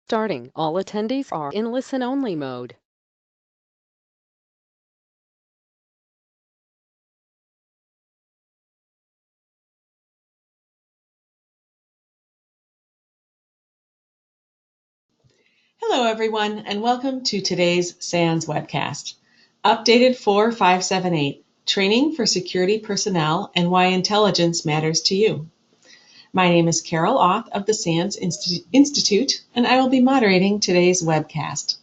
Starting, all attendees are in listen-only mode. Hello, everyone, and welcome to today's SANS webcast, updated for 578, Training for Security Personnel and Why Intelligence Matters to You. My name is Carol Auth of the SANS Institute, and I will be moderating today's webcast.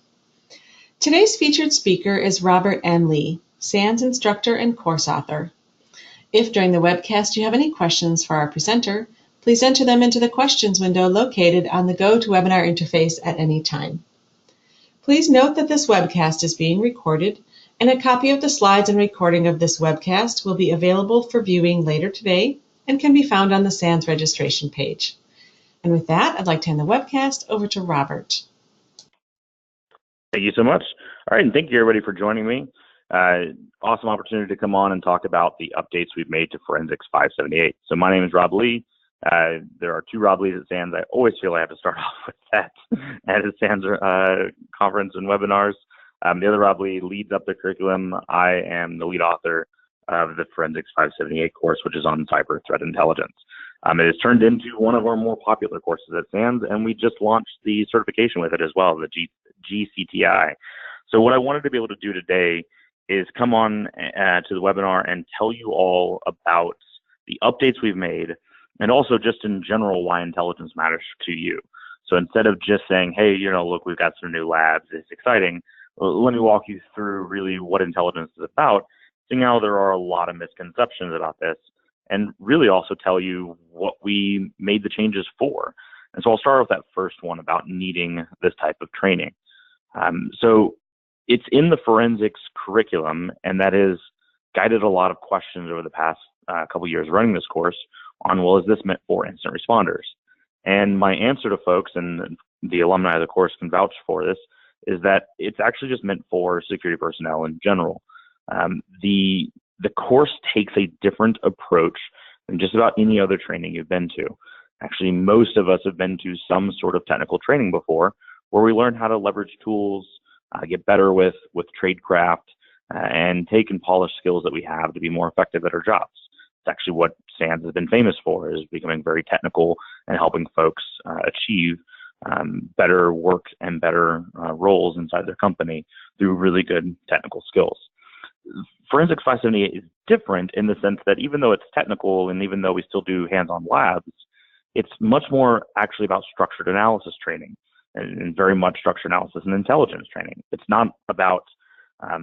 Today's featured speaker is Robert M. Lee, SANS instructor and course author. If during the webcast you have any questions for our presenter, please enter them into the questions window located on the GoToWebinar interface at any time. Please note that this webcast is being recorded, and a copy of the slides and recording of this webcast will be available for viewing later today and can be found on the SANS registration page. And with that, I'd like to hand the webcast over to Robert. Thank you so much. All right, and thank you everybody for joining me. Awesome opportunity to come on and talk about the updates we've made to Forensics 578. So my name is Rob Lee. There are two Rob Lees at SANS. I always feel I have to start off with that at a SANS conference and webinars. The other Rob Lee leads up the curriculum. I am the lead author of the Forensics 578 course, which is on cyber threat intelligence. It has turned into one of our more popular courses at SANS, and we just launched the certification with it as well, the GCTI. So what I wanted to be able to do today is come on to the webinar and tell you all about the updates we've made, and also just in general why intelligence matters to you. So instead of just saying, hey, look, we've got some new labs, it's exciting, let me walk you through really what intelligence is about, seeing how there are a lot of misconceptions about this, and really also tell you what we made the changes for. And so I'll start with that first one about needing this type of training. So it's in the forensics curriculum, and that has guided a lot of questions over the past couple years running this course on, well, is this meant for instant responders? And my answer to folks, and the alumni of the course can vouch for this, is that it's actually just meant for security personnel in general. The course takes a different approach than just about any other training you've been to. Actually, most of us have been to some sort of technical training before, where we learn how to leverage tools, get better with tradecraft, and take and polish skills that we have to be more effective at our jobs. It's actually what SANS has been famous for, is becoming very technical and helping folks achieve better work and better roles inside their company through really good technical skills. Forensics 578 is different in the sense that even though it's technical and even though we still do hands-on labs, it's much more actually about structured analysis training and very much structured analysis and intelligence training. It's not about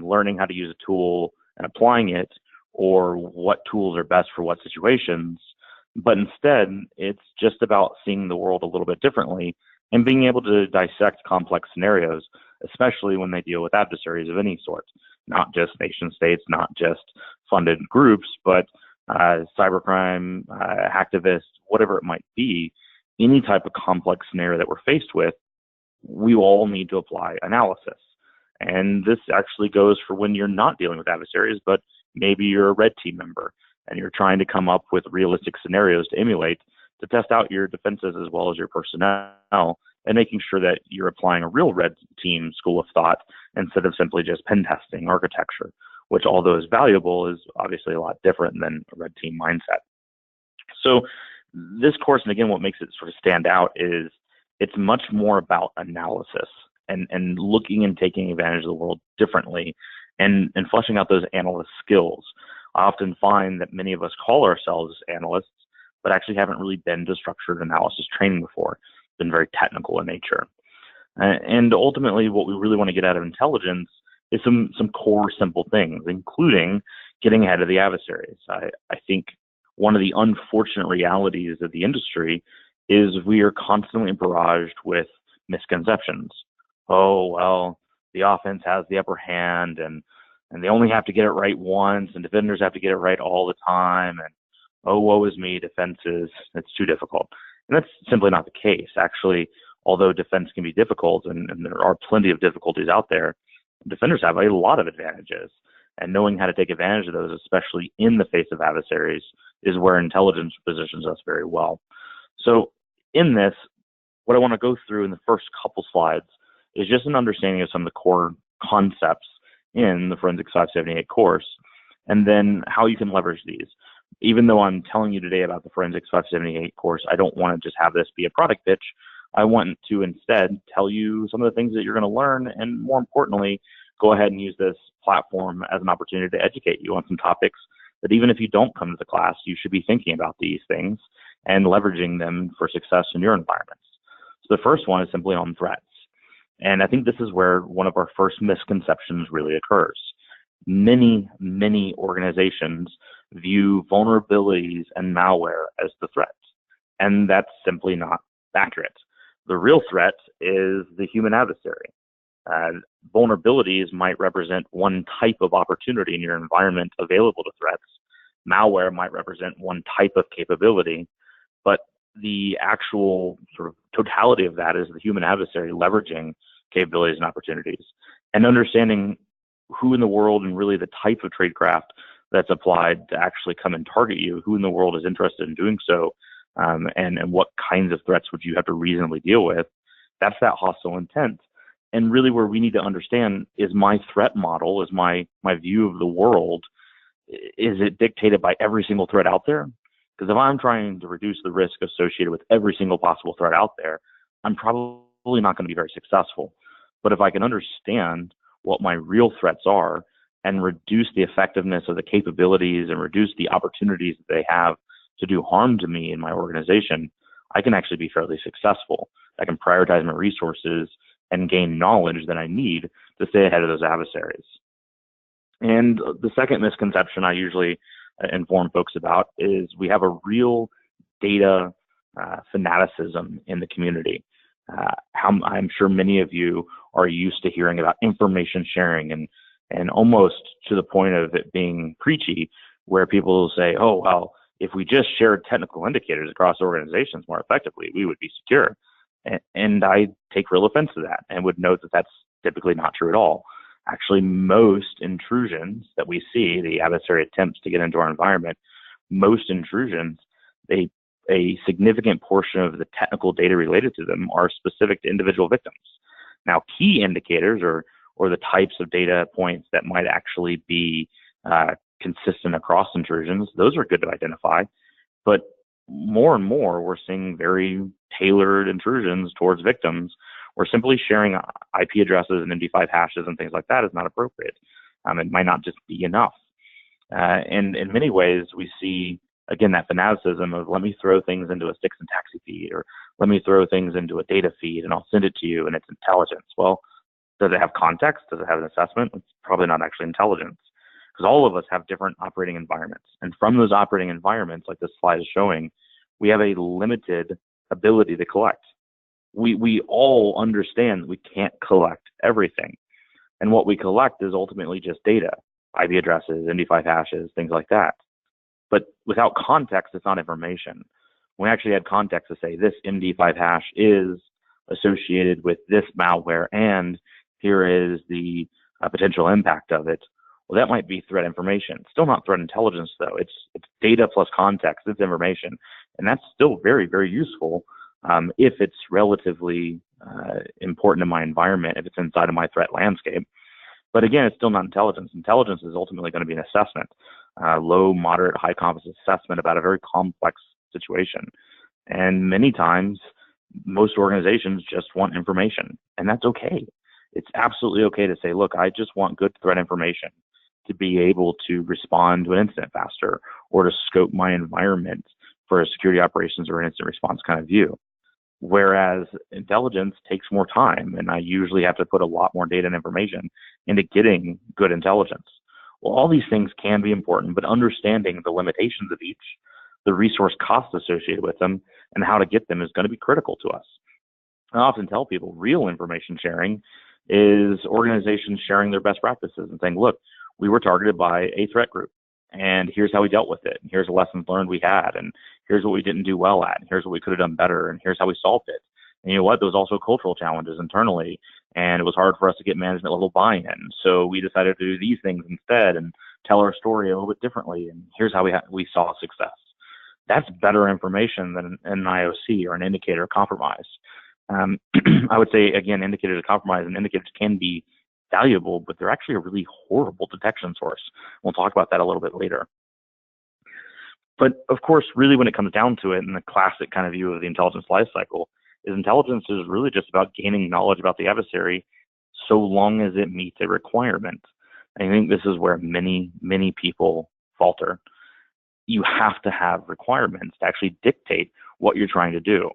learning how to use a tool and applying it, or what tools are best for what situations, but instead it's just about seeing the world a little bit differently and being able to dissect complex scenarios, especially when they deal with adversaries of any sort, not just nation states, not just funded groups, but cybercrime, hacktivists, whatever it might be. Any type of complex scenario that we're faced with, we all need to apply analysis. And this actually goes for when you're not dealing with adversaries, but maybe you're a red team member and you're trying to come up with realistic scenarios to emulate to test out your defenses as well as your personnel, and making sure that you're applying a real red team school of thought instead of simply just pen testing architecture, which, although is valuable, is obviously a lot different than a red team mindset. So this course, and again, what makes it sort of stand out is it's much more about analysis and looking and taking advantage of the world differently and fleshing out those analyst skills. I often find that many of us call ourselves analysts, but actually haven't really been to structured analysis training before, been very technical in nature. And ultimately, what we really want to get out of intelligence is some core simple things, including getting ahead of the adversaries. I think one of the unfortunate realities of the industry is we are constantly barraged with misconceptions. Oh, well, the offense has the upper hand, and they only have to get it right once, and defenders have to get it right all the time, and oh, woe is me, defenses, it's too difficult. And that's simply not the case. Actually, although defense can be difficult, and there are plenty of difficulties out there, defenders have a lot of advantages. And knowing how to take advantage of those, especially in the face of adversaries, is where intelligence positions us very well. So in this, what I want to go through in the first couple slides is just an understanding of some of the core concepts in the Forensics 578 course, and then how you can leverage these. Even though I'm telling you today about the Forensics 578 course, I don't want to just have this be a product pitch. I want to instead tell you some of the things that you're going to learn, and more importantly, go ahead and use this platform as an opportunity to educate you on some topics that even if you don't come to the class, you should be thinking about these things and leveraging them for success in your environments. So the first one is simply on threats. And I think this is where one of our first misconceptions really occurs. Many, many organizations view vulnerabilities and malware as the threat, and that's simply not accurate. The real threat is the human adversary. Vulnerabilities might represent one type of opportunity in your environment available to threats. Malware might represent one type of capability, but the actual sort of totality of that is the human adversary leveraging capabilities and opportunities, and understanding who in the world and really the type of tradecraft that's applied to actually come and target you, who in the world is interested in doing so, and what kinds of threats would you have to reasonably deal with. That's that hostile intent. And really where we need to understand is my threat model, is my view of the world, is it dictated by every single threat out there? Because if I'm trying to reduce the risk associated with every single possible threat out there, I'm probably not going to be very successful. But if I can understand what my real threats are and reduce the effectiveness of the capabilities and reduce the opportunities that they have to do harm to me in my organization, I can actually be fairly successful. I can prioritize my resources and gain knowledge that I need to stay ahead of those adversaries. And the second misconception I usually inform folks about is we have a real data fanaticism in the community. I'm sure many of you are used to hearing about information sharing and almost to the point of it being preachy, where people will say, oh, well, if we just shared technical indicators across organizations more effectively, we would be secure. And I take real offense to that and would note that that's typically not true at all. Actually, most intrusions that we see, the adversary attempts to get into our environment, most intrusions, a significant portion of the technical data related to them are specific to individual victims. Now, key indicators or the types of data points that might actually be consistent across intrusions, those are good to identify. But more and more, we're seeing very tailored intrusions towards victims, where simply sharing IP addresses and MD5 hashes and things like that is not appropriate. It might not just be enough. And in many ways, we see, again, that fanaticism of let me throw things into a sticks and taxi feed, or let me throw things into a data feed and I'll send it to you and it's intelligence. Well, does it have context? Does it have an assessment? It's probably not actually intelligence, because all of us have different operating environments. And from those operating environments, like this slide is showing, we have a limited ability to collect. We all understand that we can't collect everything. And what we collect is ultimately just data, IP addresses, MD5 hashes, things like that. But without context, it's not information. We actually had context to say this MD5 hash is associated with this malware, and here is the potential impact of it. Well, that might be threat information. Still not threat intelligence, though. It's data plus context. It's information. And that's still very, very useful if it's relatively important in my environment, if it's inside of my threat landscape. But again, it's still not intelligence. Intelligence is ultimately going to be an assessment, low, moderate, high confidence assessment about a very complex situation. And many times, most organizations just want information, and that's okay. It's absolutely okay to say, look, I just want good threat information to be able to respond to an incident faster, or to scope my environment for a security operations or an incident response kind of view. Whereas intelligence takes more time, and I usually have to put a lot more data and information into getting good intelligence. Well, all these things can be important, but understanding the limitations of each, the resource costs associated with them, and how to get them is going to be critical to us. I often tell people real information sharing is organizations sharing their best practices and saying, look, we were targeted by a threat group, and here's how we dealt with it, and here's the lessons learned we had, and here's what we didn't do well at, and here's what we could have done better, and here's how we solved it. And you know what? There was also cultural challenges internally, and it was hard for us to get management level buy-in. So we decided to do these things instead and tell our story a little bit differently, and here's how we saw success. That's better information than an IOC or an indicator of compromise. I would say, again, indicators of compromise and indicators can be valuable, but they're actually a really horrible detection source. We'll talk about that a little bit later. But of course, really when it comes down to it, in the classic kind of view of the intelligence lifecycle, is intelligence is really just about gaining knowledge about the adversary so long as it meets a requirement. And I think this is where many, many people falter. You have to have requirements to actually dictate what you're trying to do.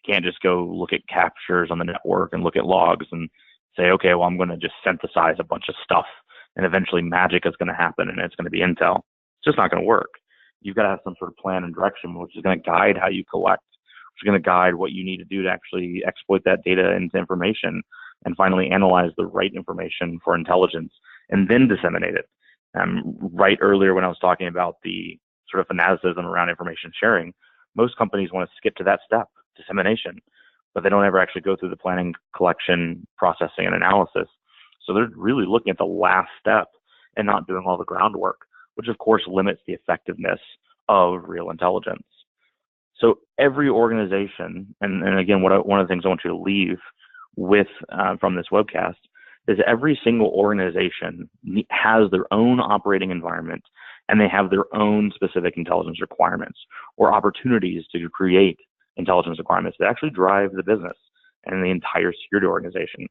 You can't just go look at captures on the network and look at logs and say, okay, well, I'm going to just synthesize a bunch of stuff and eventually magic is going to happen and it's going to be intel. It's just not going to work. You've got to have some sort of plan and direction, which is going to guide how you collect, which is going to guide what you need to do to actually exploit that data into information and finally analyze the right information for intelligence and then disseminate it. Right earlier when I was talking about the sort of fanaticism around information sharing, most companies want to skip to that step, dissemination, but they don't ever actually go through the planning, collection, processing, and analysis. So they're really looking at the last step and not doing all the groundwork, which of course limits the effectiveness of real intelligence. So every organization, and again, one of the things I want you to leave with from this webcast is every single organization has their own operating environment and they have their own specific intelligence requirements or opportunities to create intelligence requirements that actually drive the business and the entire security organization.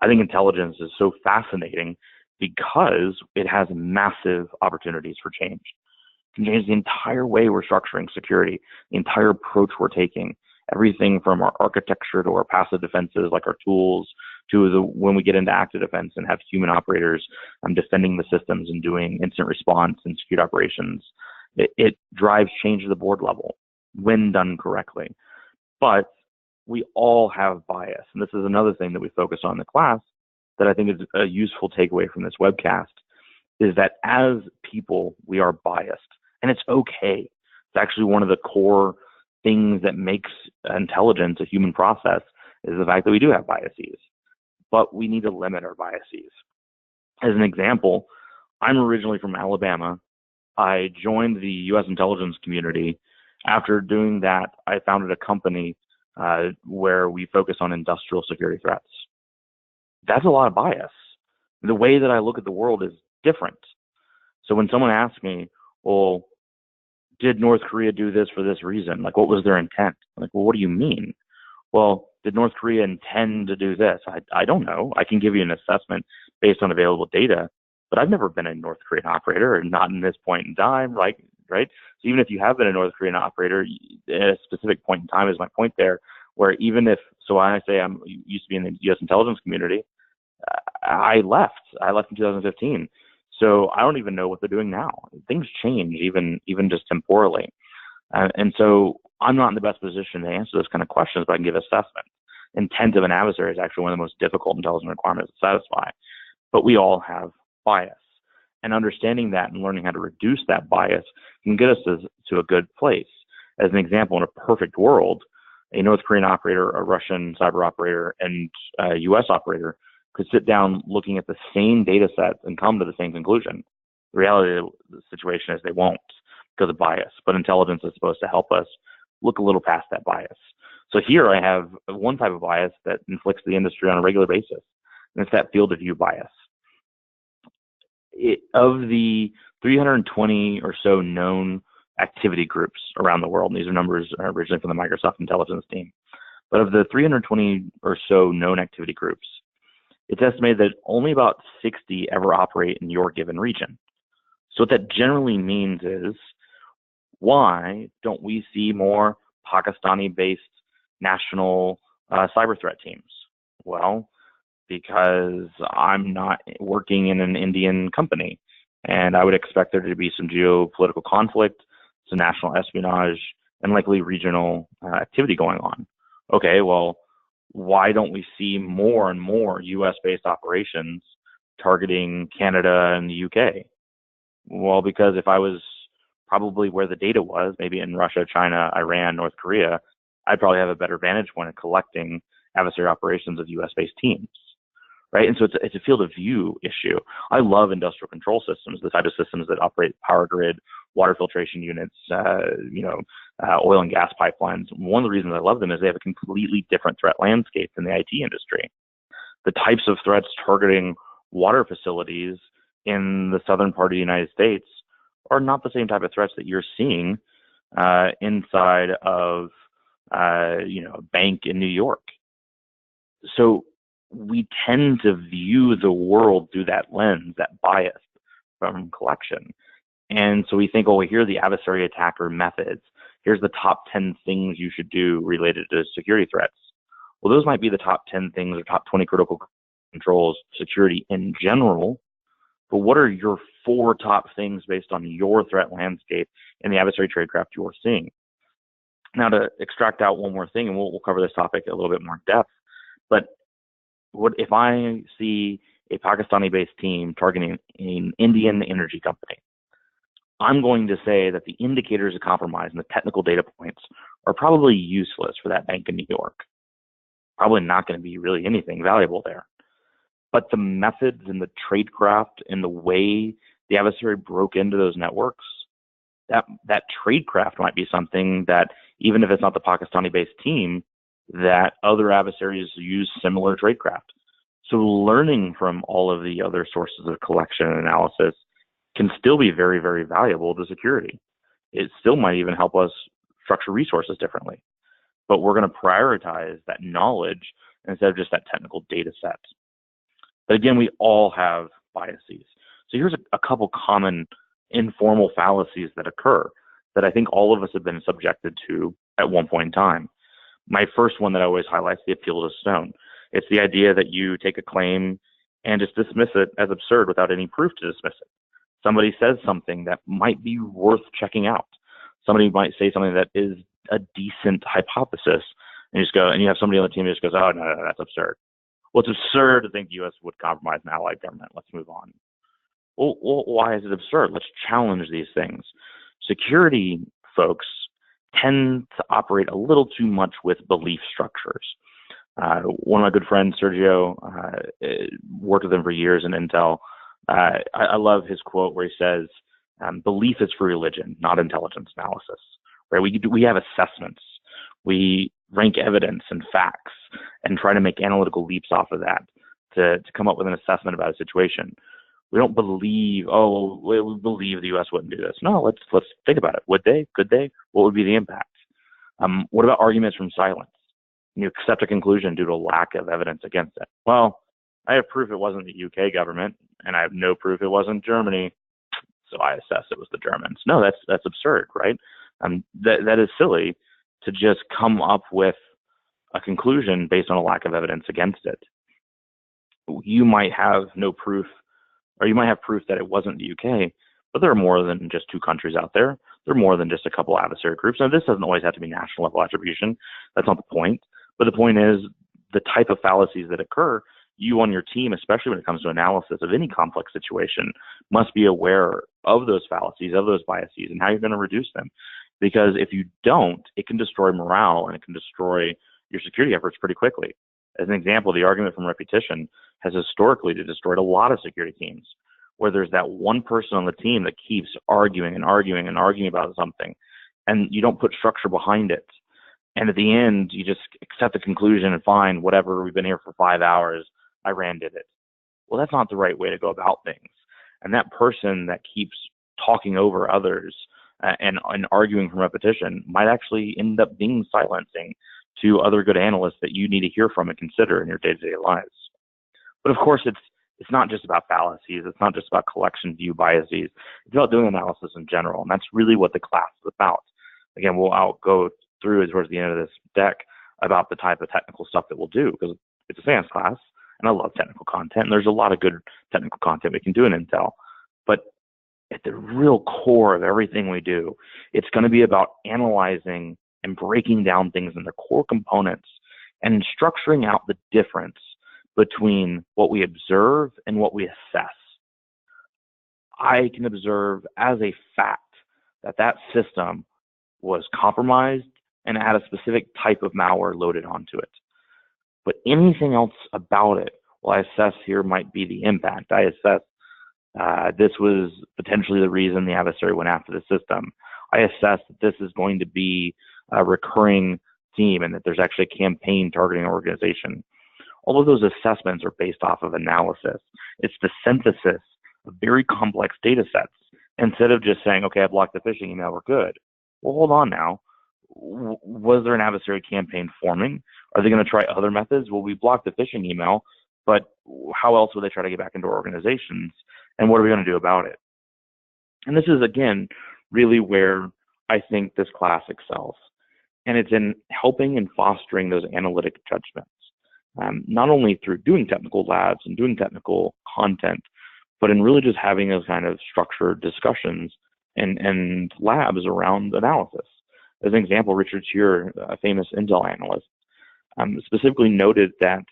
I think intelligence is so fascinating because it has massive opportunities for change. It can change the entire way we're structuring security, the entire approach we're taking, everything from our architecture to our passive defenses like our tools to when we get into active defense and have human operators defending the systems and doing incident response and security operations. It drives change at the board level when done correctly. But we all have bias. And this is another thing that we focus on in the class that I think is a useful takeaway from this webcast, is that as people, we are biased. And it's okay. It's actually one of the core things that makes intelligence a human process is the fact that we do have biases. But we need to limit our biases. As an example, I'm originally from Alabama. I joined the U.S. intelligence community. After doing that, I founded a company where we focus on industrial security threats. That's a lot of bias. The way that I look at the world is different. So when someone asks me, well, did North Korea do this for this reason? Like, what was their intent? I'm like, well, what do you mean? Well, did North Korea intend to do this? I don't know. I can give you an assessment based on available data, but I've never been a North Korean operator, or not in this point in time, right? So even if you have been a North Korean operator, at a specific point in time is my point there, where even if, so when I say I used to be in the U.S. intelligence community, I left in 2015. So I don't even know what they're doing now. Things change even just temporally. And so I'm not in the best position to answer those kind of questions, but I can give assessment. Intent of an adversary is actually one of the most difficult intelligence requirements to satisfy. But we all have bias. And understanding that and learning how to reduce that bias can get us to a good place. As an example, in a perfect world, a North Korean operator, a Russian cyber operator, and a U.S. operator could sit down looking at the same data sets and come to the same conclusion. The reality of the situation is they won't because of bias, but intelligence is supposed to help us look a little past that bias. So here I have one type of bias that inflicts the industry on a regular basis, and it's that field of view bias. Of the 320 or so known activity groups around the world, and these are numbers originally from the Microsoft intelligence team, but of the 320 or so known activity groups, it's estimated that only about 60 ever operate in your given region. So what that generally means is, why don't we see more Pakistani-based national cyber threat teams? Well, because I'm not working in an Indian company, and I would expect there to be some geopolitical conflict, some national espionage, and likely regional activity going on. Okay, well, why don't we see more and more US-based operations targeting Canada and the UK? Well, because if I was probably where the data was, maybe in Russia, China, Iran, North Korea, I'd probably have a better vantage point of collecting adversary operations of US-based teams, right? And so it's a field of view issue. I love industrial control systems, the type of systems that operate power grid water filtration units, oil and gas pipelines. One of the reasons I love them is they have a completely different threat landscape than the IT industry. The types of threats targeting water facilities in the southern part of the United States are not the same type of threats that you're seeing inside of a bank in New York. So we tend to view the world through that lens, that bias from collection. And so we think, here are the adversary attacker methods. Here's the top 10 things you should do related to security threats. Well, those might be the top 10 things or top 20 critical controls, security in general. But what are your 4 top things based on your threat landscape and the adversary tradecraft you're seeing? Now, to extract out one more thing, and we'll cover this topic a little bit more in depth, but what if I see a Pakistani-based team targeting an Indian energy company? I'm going to say that the indicators of compromise and the technical data points are probably useless for that bank in New York. Probably not going to be really anything valuable there. But the methods and the tradecraft and the way the adversary broke into those networks, that tradecraft might be something that, even if it's not the Pakistani-based team, that other adversaries use similar tradecraft. So learning from all of the other sources of collection and analysis can still be very, very valuable to security. It still might even help us structure resources differently. But we're going to prioritize that knowledge instead of just that technical data set. But again, we all have biases. So here's a couple common informal fallacies that occur that I think all of us have been subjected to at one point in time. My first one that I always highlight is the appeal to stone. It's the idea that you take a claim and just dismiss it as absurd without any proof to dismiss it. Somebody says something that might be worth checking out. Somebody might say something that is a decent hypothesis, and you just go, and you have somebody on the team who just goes, oh, no, that's absurd. Well, it's absurd to think the U.S. would compromise an allied government. Let's move on. Well, why is it absurd? Let's challenge these things. Security folks tend to operate a little too much with belief structures. One of my good friends, Sergio, worked with him for years in Intel. I love his quote where he says, belief is for religion, not intelligence analysis. Right? We have assessments. We rank evidence and facts and try to make analytical leaps off of that to come up with an assessment about a situation. We don't believe, we believe the U.S. wouldn't do this. No, let's think about it. Would they? Could they? What would be the impact? What about arguments from silence? You accept a conclusion due to lack of evidence against it. Well, I have proof it wasn't the UK government, and I have no proof it wasn't Germany, so I assess it was the Germans. No, that's absurd, right? That is silly to just come up with a conclusion based on a lack of evidence against it. You might have no proof, or you might have proof that it wasn't the UK, but there are more than just 2 countries out there. There are more than just a couple adversary groups. Now, this doesn't always have to be national level attribution. That's not the point. But the point is the type of fallacies that occur, you on your team, especially when it comes to analysis of any complex situation, must be aware of those fallacies, of those biases, and how you're going to reduce them. Because if you don't, it can destroy morale and it can destroy your security efforts pretty quickly. As an example, the argument from repetition has historically destroyed a lot of security teams, where there's that one person on the team that keeps arguing and arguing and arguing about something, and you don't put structure behind it. And at the end, you just accept the conclusion and fine, whatever, we've been here for 5 hours, Iran did it. Well, that's not the right way to go about things. And that person that keeps talking over others and arguing from repetition might actually end up being silencing to other good analysts that you need to hear from and consider in your day-to-day lives. But of course, it's not just about fallacies. It's not just about collection view biases. It's about doing analysis in general, and that's really what the class is about. Again, I'll go through towards the end of this deck about the type of technical stuff that we'll do, because it's a SANS class, and I love technical content, and there's a lot of good technical content we can do in Intel. But at the real core of everything we do, it's going to be about analyzing and breaking down things into core components and structuring out the difference between what we observe and what we assess. I can observe as a fact that system was compromised and had a specific type of malware loaded onto it. But anything else about it, well, I assess here might be the impact. I assess This was potentially the reason the adversary went after the system. I assess that this is going to be a recurring theme and that there's actually a campaign targeting an organization. All of those assessments are based off of analysis. It's the synthesis of very complex data sets. Instead of just saying, okay, I blocked the phishing email, we're good. Well, hold on now. Was there an adversary campaign forming? Are they going to try other methods? Well, we blocked the phishing email, but how else would they try to get back into our organizations? And what are we going to do about it? And this is, again, really where I think this class excels. And it's in helping and fostering those analytic judgments, not only through doing technical labs and doing technical content, but in really just having those kind of structured discussions and labs around analysis. As an example, Richard Shearer, a famous Intel analyst, specifically noted that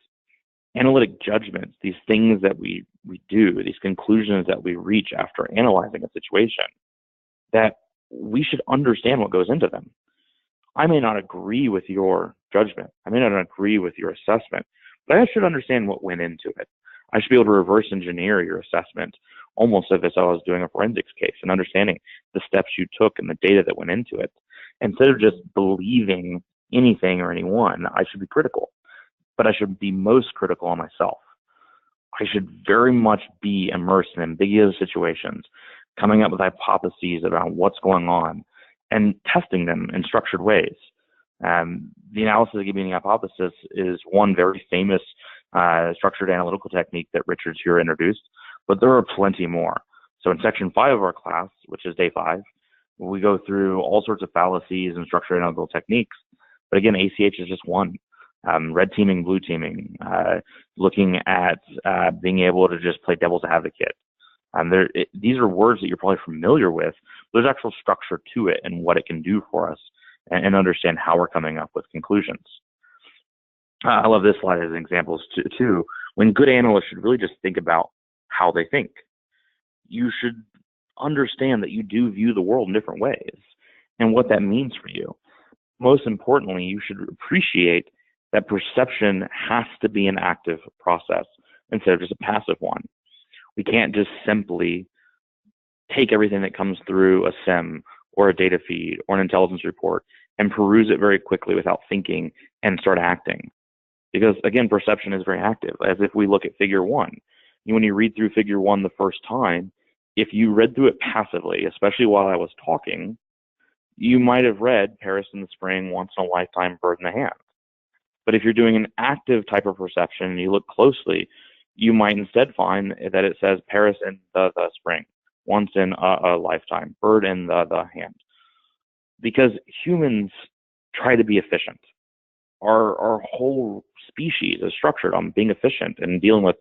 analytic judgments, these things that we do, these conclusions that we reach after analyzing a situation, that we should understand what goes into them. I may not agree with your judgment. I may not agree with your assessment, but I should understand what went into it. I should be able to reverse engineer your assessment almost as if I was doing a forensics case and understanding the steps you took and the data that went into it. Instead of just believing anything or anyone, I should be critical, but I should be most critical on myself. I should very much be immersed in ambiguous situations, coming up with hypotheses about what's going on and testing them in structured ways. The analysis of giving a hypothesis is one very famous structured analytical technique that Richard Shearer introduced, but there are plenty more. So in section 5 of our class, which is day 5, we go through all sorts of fallacies and structured analytical techniques. But again, ACH is just one. Red teaming, blue teaming, looking at being able to just play devil's advocate. These are words that you're probably familiar with. There's actual structure to it and what it can do for us and understand how we're coming up with conclusions. I love this slide as examples too. When good analysts should really just think about how they think. You should understand that you do view the world in different ways and what that means for you. Most importantly, you should appreciate that perception has to be an active process instead of just a passive one. We can't just simply take everything that comes through a SIM or a data feed or an intelligence report and peruse it very quickly without thinking and start acting. Because again, perception is very active. As if we look at figure 1, when you read through figure 1 the first time, if you read through it passively, especially while I was talking, you might have read Paris in the spring, once in a lifetime, bird in the hand. But if you're doing an active type of perception and you look closely, you might instead find that it says Paris in the spring, once in a lifetime, bird in the hand. Because humans try to be efficient. Our whole species is structured on being efficient and dealing with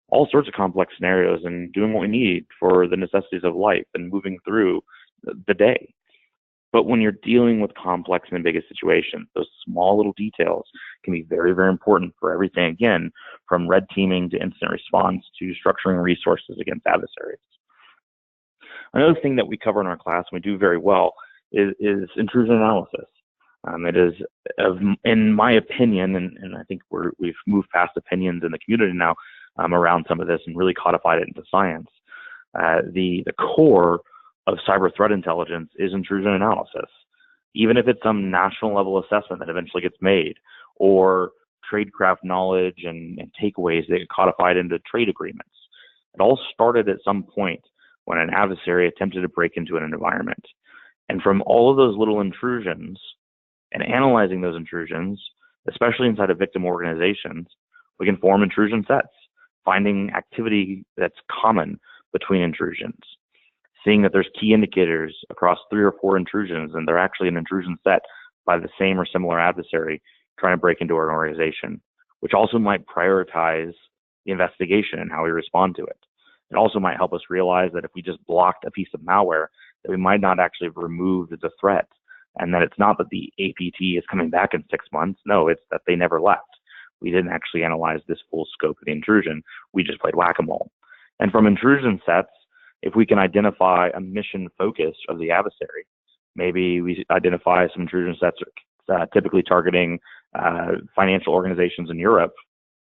all sorts of complex scenarios and doing what we need for the necessities of life and moving through the day. But when you're dealing with complex and ambiguous situations, those small little details can be very, very important for everything, again, from red teaming to incident response to structuring resources against adversaries. Another thing that we cover in our class, and we do very well, is intrusion analysis. It is, in my opinion, and I think we've moved past opinions in the community now around some of this and really codified it into science. The core of cyber threat intelligence is intrusion analysis. Even if it's some national level assessment that eventually gets made, or tradecraft knowledge and takeaways that get codified into trade agreements. It all started at some point when an adversary attempted to break into an environment. And from all of those little intrusions and analyzing those intrusions, especially inside of victim organizations, we can form intrusion sets, finding activity that's common between intrusions, seeing that there's key indicators across 3 or 4 intrusions, and they're actually an intrusion set by the same or similar adversary trying to break into our organization, which also might prioritize the investigation and how we respond to it. It also might help us realize that if we just blocked a piece of malware, that we might not actually have removed the threat, and that it's not that the APT is coming back in 6 months. No, it's that they never left. We didn't actually analyze this full scope of the intrusion. We just played whack-a-mole. And from intrusion sets, if we can identify a mission focus of the adversary, maybe we identify some intrusion sets typically targeting financial organizations in Europe,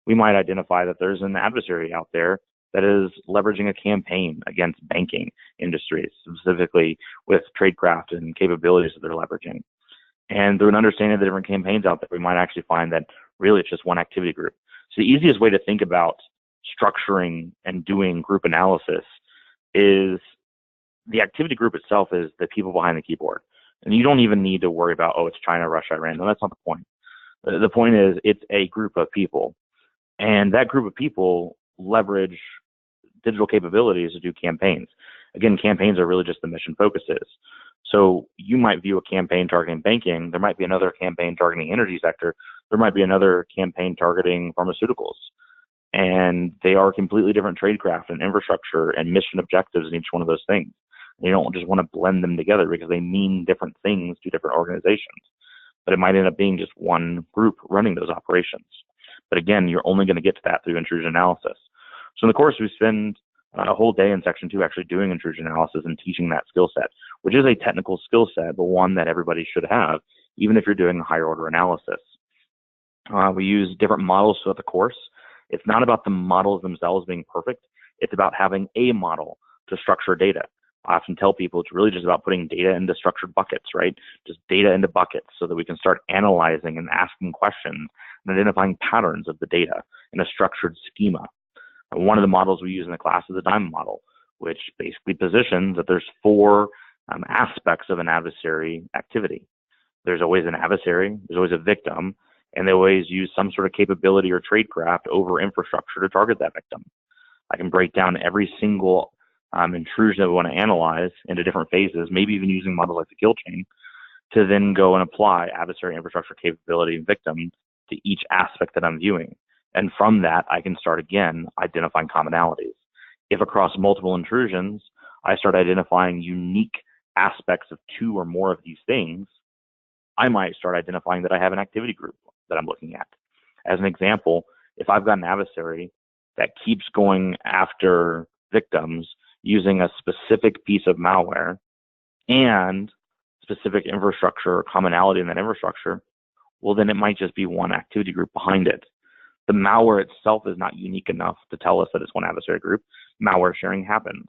we might identify that there's an adversary out there that is leveraging a campaign against banking industries, specifically with tradecraft and capabilities that they're leveraging. And through an understanding of the different campaigns out there, we might actually find that really it's just one activity group. So the easiest way to think about structuring and doing group analysis is the activity group itself is the people behind the keyboard. And you don't even need to worry about, oh, it's China, Russia, Iran. No, that's not the point. The point is it's a group of people. And that group of people leverage digital capabilities to do campaigns. Again, campaigns are really just the mission focuses. So you might view a campaign targeting banking. There might be another campaign targeting energy sector. There might be another campaign targeting pharmaceuticals. And they are completely different tradecraft and infrastructure and mission objectives in each one of those things. You don't just want to blend them together because they mean different things to different organizations. But it might end up being just one group running those operations. But again, you're only going to get to that through intrusion analysis. So in the course, we spend a whole day in section 2 actually doing intrusion analysis and teaching that skill set, which is a technical skill set, but one that everybody should have, even if you're doing a higher order analysis. We use different models throughout the course. It's not about the models themselves being perfect. It's about having a model to structure data. I often tell people it's really just about putting data into structured buckets, right? Just data into buckets so that we can start analyzing and asking questions and identifying patterns of the data in a structured schema. And one of the models we use in the class is the diamond model, which basically positions that there's 4 aspects of an adversary activity. There's always an adversary, there's always a victim, and they always use some sort of capability or tradecraft over infrastructure to target that victim. I can break down every single intrusion that we want to analyze into different phases, maybe even using models like the kill chain, to then go and apply adversary infrastructure capability and victim to each aspect that I'm viewing. And from that, I can start again identifying commonalities. If across multiple intrusions, I start identifying unique aspects of 2 or more of these things, I might start identifying that I have an activity group that I'm looking at. As an example, if I've got an adversary that keeps going after victims using a specific piece of malware and specific infrastructure or commonality in that infrastructure, well, then it might just be one activity group behind it. The malware itself is not unique enough to tell us that it's one adversary group. Malware sharing happens.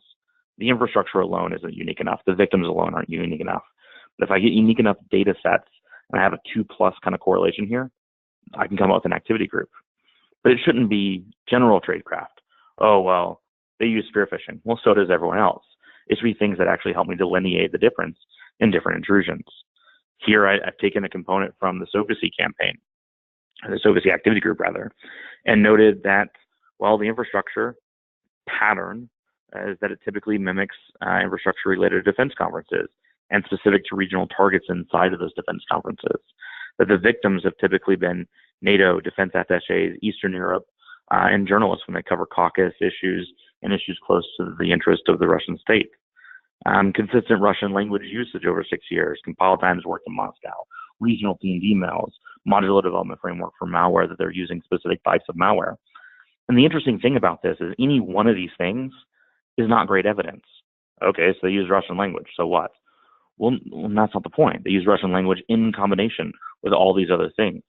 The infrastructure alone isn't unique enough. The victims alone aren't unique enough. But if I get unique enough data sets and I have a 2+ kind of correlation here, I can come up with an activity group. But it shouldn't be general tradecraft. Oh, well, they use spear phishing. Well, so does everyone else. It should be things that actually help me delineate the difference in different intrusions. Here, I've taken a component from the SOCAC campaign, the SOCAC activity group rather, and noted that, well, the infrastructure pattern is that it typically mimics infrastructure related to defense conferences and specific to regional targets inside of those defense conferences. That the victims have typically been NATO, defense attaches, Eastern Europe, and journalists when they cover caucus issues and issues close to the interest of the Russian state. Consistent Russian language usage over 6 years, compile times worked in Moscow, regional themed emails, modular development framework for malware that they're using specific types of malware. And the interesting thing about this is any one of these things is not great evidence. Okay, so they use Russian language, so what? Well, that's not the point. They use Russian language in combination with all these other things.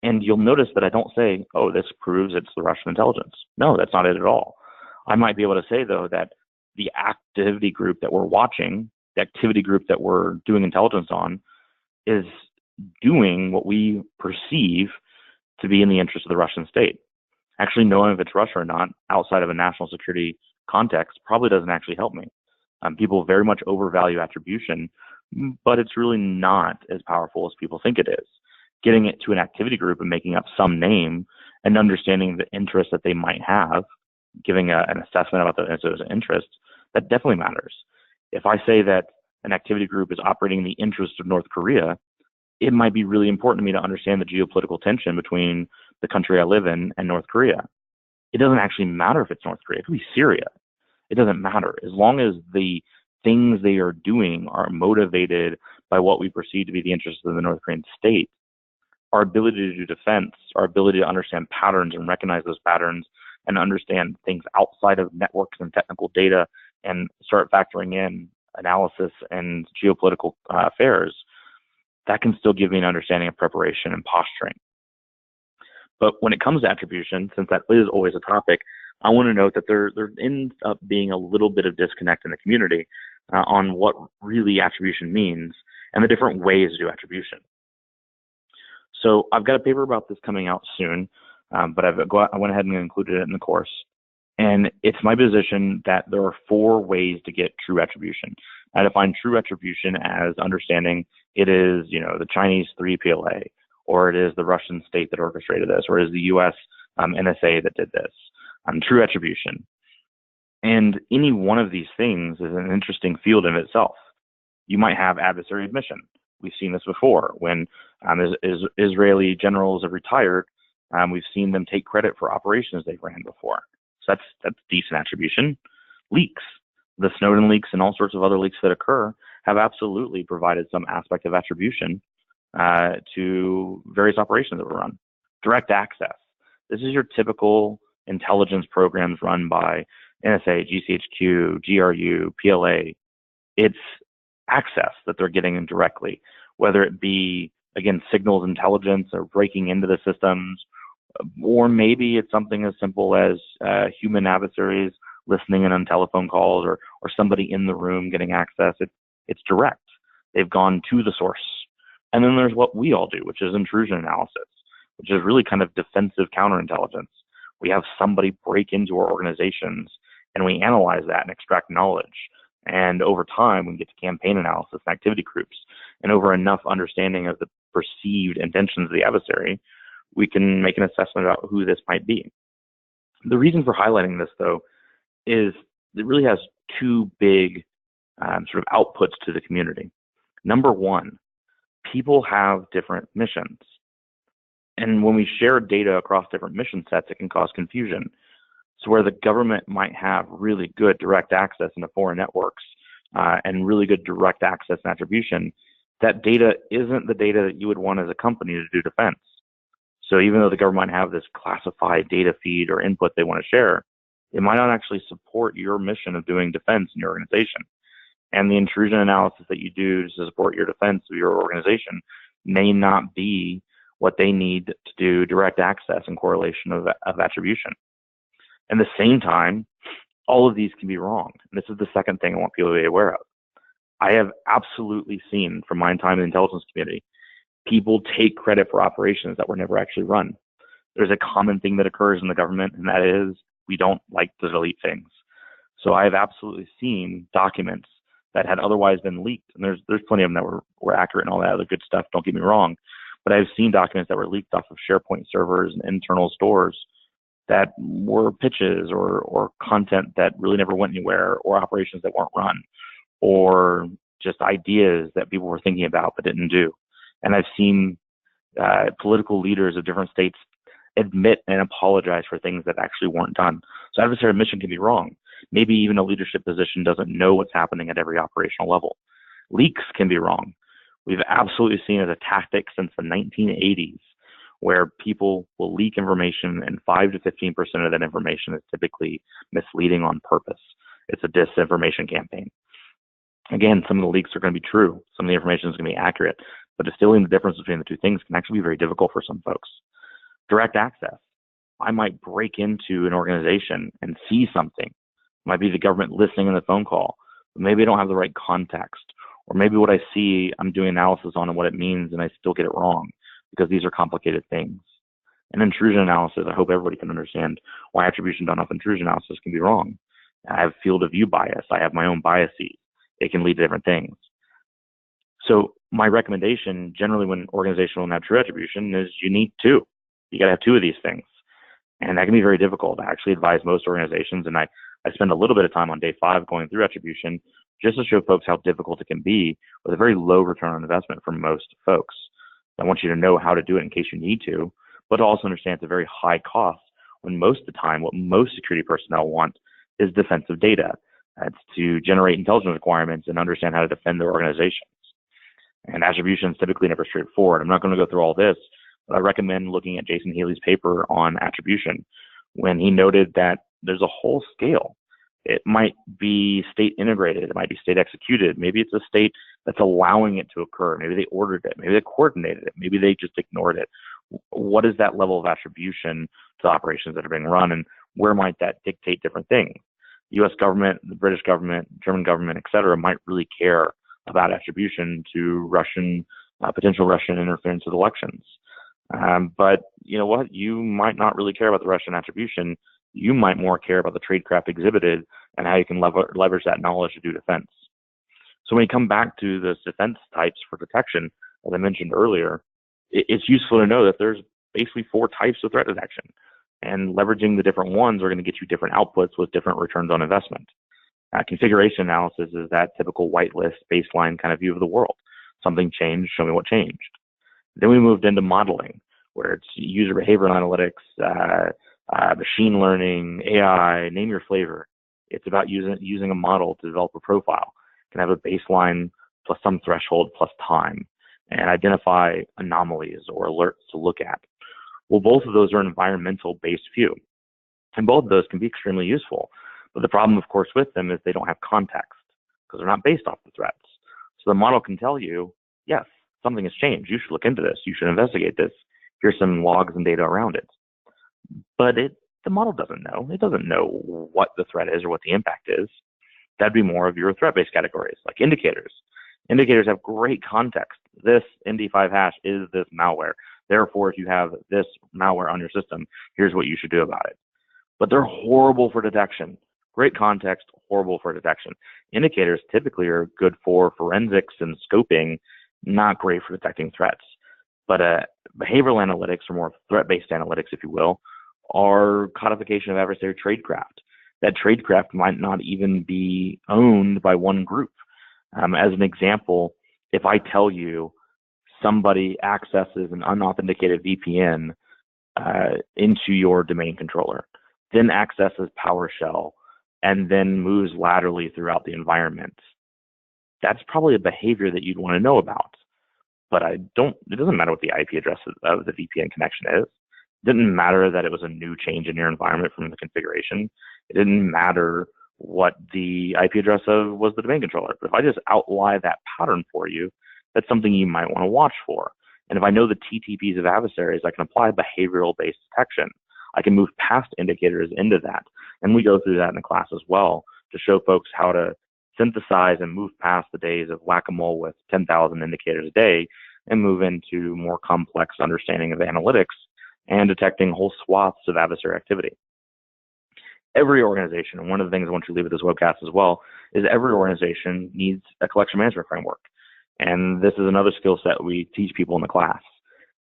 And you'll notice that I don't say, oh, this proves it's the Russian intelligence. No, that's not it at all. I might be able to say, though, that the activity group that we're watching, the activity group that we're doing intelligence on, is doing what we perceive to be in the interest of the Russian state. Actually knowing if it's Russia or not outside of a national security context probably doesn't actually help me. People very much overvalue attribution, but it's really not as powerful as people think it is. Getting it to an activity group and making up some name and understanding the interest that they might have, giving an assessment about those interests, that definitely matters. If I say that an activity group is operating in the interest of North Korea, it might be really important to me to understand the geopolitical tension between the country I live in and North Korea. It doesn't actually matter if it's North Korea. It could be Syria. It doesn't matter. As long as the things they are doing are motivated by what we perceive to be the interests of the North Korean state, our ability to do defense, our ability to understand patterns and recognize those patterns and understand things outside of networks and technical data and start factoring in analysis and geopolitical affairs, that can still give me an understanding of preparation and posturing. But when it comes to attribution, since that is always a topic, I want to note that there ends up being a little bit of disconnect in the community on what really attribution means and the different ways to do attribution. So I've got a paper about this coming out soon, but I went ahead and included it in the course. And it's my position that there are 4 ways to get true attribution. I define true attribution as understanding it is, the Chinese 3PLA, or it is the Russian state that orchestrated this, or it is the US NSA that did this. True attribution. And any one of these things is an interesting field in itself. You might have adversary admission. We've seen this before. When Israeli generals have retired, we've seen them take credit for operations they've ran before. So that's decent attribution. Leaks. The Snowden leaks and all sorts of other leaks that occur have absolutely provided some aspect of attribution to various operations that were run. Direct access. This is your typical intelligence programs run by NSA, GCHQ, GRU, PLA. It's access that they're getting directly, whether it be, again, signals intelligence or breaking into the systems, or maybe it's something as simple as human adversaries listening in on telephone calls, or somebody in the room getting access. It's direct. They've gone to the source. And then there's what we all do, which is intrusion analysis, which is really kind of defensive counterintelligence. We have somebody break into our organizations and we analyze that and extract knowledge. And over time, we get to campaign analysis and activity groups. And over enough understanding of the perceived intentions of the adversary, we can make an assessment about who this might be. The reason for highlighting this, though, is it really has 2 big sort of outputs to the community. Number one, people have different missions. And when we share data across different mission sets, it can cause confusion. So where the government might have really good direct access into foreign networks and really good direct access and attribution, that data isn't the data that you would want as a company to do defense. So even though the government might have this classified data feed or input they want to share, it might not actually support your mission of doing defense in your organization. And the intrusion analysis that you do to support your defense of your organization may not be what they need to do direct access and correlation of attribution. At the same time, all of these can be wrong. And this is the second thing I want people to be aware of. I have absolutely seen from my time in the intelligence community, people take credit for operations that were never actually run. There's a common thing that occurs in the government, and that is we don't like to delete things. So I have absolutely seen documents that had otherwise been leaked, and there's plenty of them that were accurate and all that other good stuff, don't get me wrong, but I've seen documents that were leaked off of SharePoint servers and internal stores that were pitches or content that really never went anywhere, or operations that weren't run, or just ideas that people were thinking about but didn't do. And I've seen political leaders of different states admit and apologize for things that actually weren't done. So adversary admission can be wrong. Maybe even a leadership position doesn't know what's happening at every operational level. Leaks can be wrong. We've absolutely seen as a tactic since the 1980s where people will leak information, and 5 to 15% of that information is typically misleading on purpose. It's a disinformation campaign. Again, some of the leaks are going to be true. Some of the information is going to be accurate, but distilling the difference between the two things can actually be very difficult for some folks. Direct access. I might break into an organization and see something. It might be the government listening in the phone call, but maybe I don't have the right context. Or maybe what I see, I'm doing analysis on and what it means, and I still get it wrong because these are complicated things. And intrusion analysis, I hope everybody can understand why attribution done off intrusion analysis can be wrong. I have field of view bias. I have my own biases. It can lead to different things. So my recommendation, generally when organizational and true attribution, is you need 2. You got to have 2 of these things. And that can be very difficult. I actually advise most organizations, and I spend a little bit of time on day 5 going through attribution just to show folks how difficult it can be with a very low return on investment for most folks. I want you to know how to do it in case you need to, but also understand it's a very high cost when most of the time what most security personnel want is defensive data. It's to generate intelligence requirements and understand how to defend their organizations. And attribution is typically never straightforward. I'm not going to go through all this, but I recommend looking at Jason Healy's paper on attribution when he noted that there's a whole scale. It might be state integrated. It might be state executed. Maybe it's a state that's allowing it to occur. Maybe they ordered it. Maybe they coordinated it. Maybe they just ignored it. What is that level of attribution to operations that are being run? And where might that dictate different things? The US government, the British government, German government, et cetera, might really care about attribution to potential Russian interference with elections. But you know what? You might not really care about the Russian attribution. You might more care about the tradecraft exhibited and how you can leverage that knowledge to do defense. So when you come back to the defense types for detection, as I mentioned earlier, it's useful to know that there's basically 4 types of threat detection, and leveraging the different ones are going to get you different outputs with different returns on investment. Configuration analysis is that typical whitelist baseline kind of view of the world. Something changed, show me what changed. Then we moved into modeling, where it's user behavioral analytics, machine learning, AI, name your flavor. It's about using a model to develop a profile. It can have a baseline plus some threshold plus time, and identify anomalies or alerts to look at. Well, both of those are an environmental-based view, and both of those can be extremely useful. But the problem, of course, with them is they don't have context because they're not based off the threats. So the model can tell you, yes, something has changed. You should look into this. You should investigate this. Here's some logs and data around it. But the model doesn't know. It doesn't know what the threat is or what the impact is. That'd be more of your threat-based categories, like indicators. Indicators have great context. This MD5 hash is this malware. Therefore, if you have this malware on your system, here's what you should do about it. But they're horrible for detection. Great context, horrible for detection. Indicators typically are good for forensics and scoping, not great for detecting threats. But behavioral analytics, or more threat-based analytics, if you will, are codification of adversary tradecraft. That tradecraft might not even be owned by one group. As an example, if I tell you somebody accesses an unauthenticated VPN into your domain controller, then accesses PowerShell, and then moves laterally throughout the environment, that's probably a behavior that you'd want to know about. But it doesn't matter what the IP address of the VPN connection is. It didn't matter that it was a new change in your environment from the configuration. It didn't matter what the IP address of was the domain controller. But if I just outline that pattern for you, that's something you might want to watch for. And if I know the TTPs of adversaries, I can apply behavioral-based detection. I can move past indicators into that. And we go through that in the class as well to show folks how to synthesize and move past the days of whack-a-mole with 10,000 indicators a day and move into more complex understanding of analytics and detecting whole swaths of adversary activity. Every organization, and one of the things I want you to leave with this webcast as well, is every organization needs a collection management framework. And this is another skill set we teach people in the class.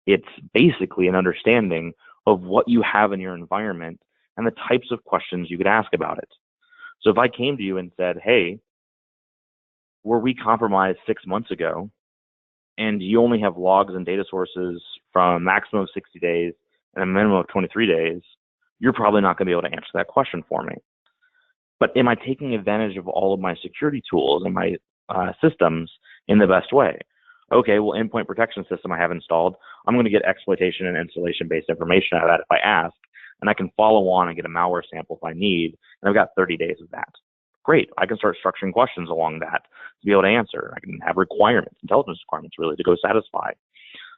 It's basically an understanding of what you have in your environment and the types of questions you could ask about it. So if I came to you and said, hey, were we compromised 6 months ago, and you only have logs and data sources from a maximum of 60 days and a minimum of 23 days, you're probably not going to be able to answer that question for me. But am I taking advantage of all of my security tools and my systems in the best way? Okay, well, endpoint protection system I have installed, I'm going to get exploitation and installation-based information out of that if I ask, and I can follow on and get a malware sample if I need, and I've got 30 days of that. Great, I can start structuring questions along that to be able to answer. I can have requirements, intelligence requirements really, to go satisfy.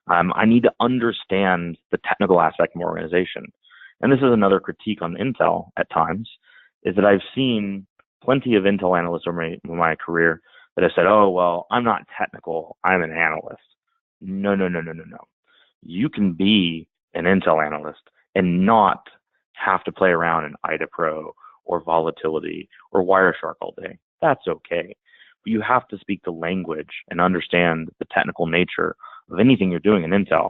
I need to understand the technical aspect of my organization. And this is another critique on Intel at times, is that I've seen plenty of Intel analysts over my career that have said, oh, well, I'm not technical, I'm an analyst. No. You can be an Intel analyst and not have to play around in IDAPRO or volatility or Wireshark all day. That's okay. But you have to speak the language and understand the technical nature of anything you're doing in Intel.